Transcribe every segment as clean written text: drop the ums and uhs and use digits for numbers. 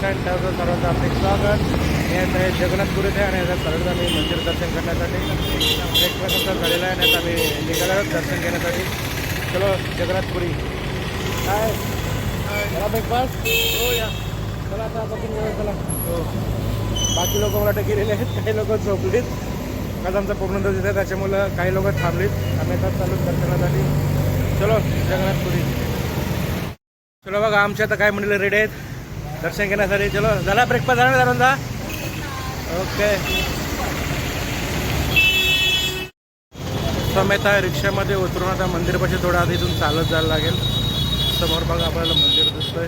And travels सर्वांचं आपले स्वागत. मी आता हे जगन्नाथपुरीत आहे आणि आता चालत आम्ही मंदिर दर्शन करण्यासाठी. ब्रेकफास्ट झालेला आहे आणि आता आम्ही निघालो दर्शन घेण्यासाठी. चलो जगन्नाथपुरी. काय चला ब्रेकफास्ट हो या. चला आता बसून घेऊया. चला हो. बाकी लोक मला गेलेले आहेत, काही लोक झोपलीत. आज आमचा पूर्ण दिवस आहे त्याच्यामुळं काही लोक थांबलीत. आम्ही आता चालू दर्शनासाठी. चलो जगन्नाथपुरी. चलो बघा आमच्या आता काय म्हणले रेडी आहेत दर्शन घेण्यासाठी. चलो झाला ब्रेकफास्ट झाला ना सर्वांचा. ओके समेत आहे रिक्षामध्ये उतरून आता मंदिरपाशी थोडा आधी इथून चालत जायला लागेल. समोर बघा आपल्याला मंदिर दिसतंय.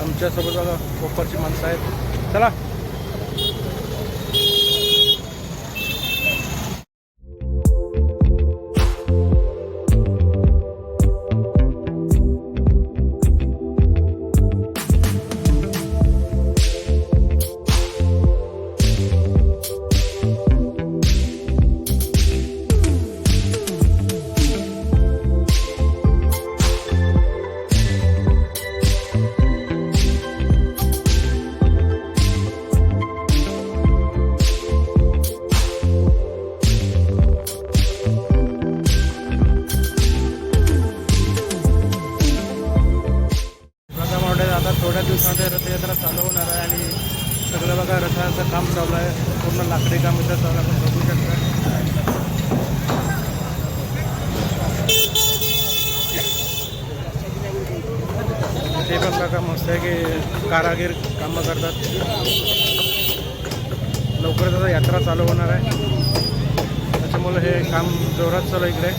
आमच्यासोबत बघा कोपरची माणसं आहेत. चला आता थोड्या दिवसामध्ये रथयात्रा चालू होणार आहे आणि सगळं बघा रथाचं काम चालू आहे. पूर्ण लाकडी काम इथं चालू आपण बघू शकता. ते पण बघा मस्त आहे की कारागीर कामं करतात. लवकरच आता यात्रा चालू होणार आहे त्याच्यामुळे हे काम जोरात चालू इकडे.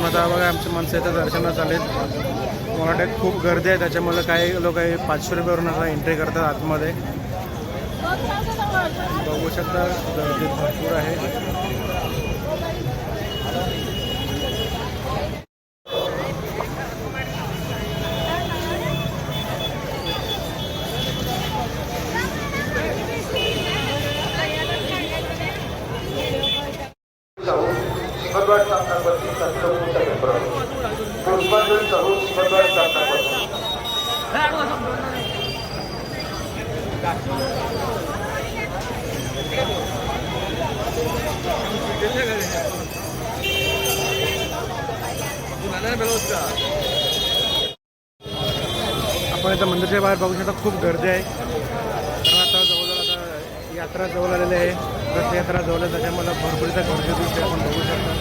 आता बघा आमचे माणसं इथं दर्शनात आलेत. मला वाटतं खूप गर्दी आहे त्याच्यामुळे काही लोक 500 रुपयावरून आता एंट्री करतात आतमध्ये. बघू शकता गर्दी भरपूर आहे. आपण इथं मंदिराच्या बाहेर बघू शकता खूप गर्दी आहे. कारण आता जवळजवळ आता यात्रा जवळ आलेली आहे. रथयात्रा जवळ त्याच्यामुळे भरपूर इथं गर्दी दिसते आपण बघू शकता.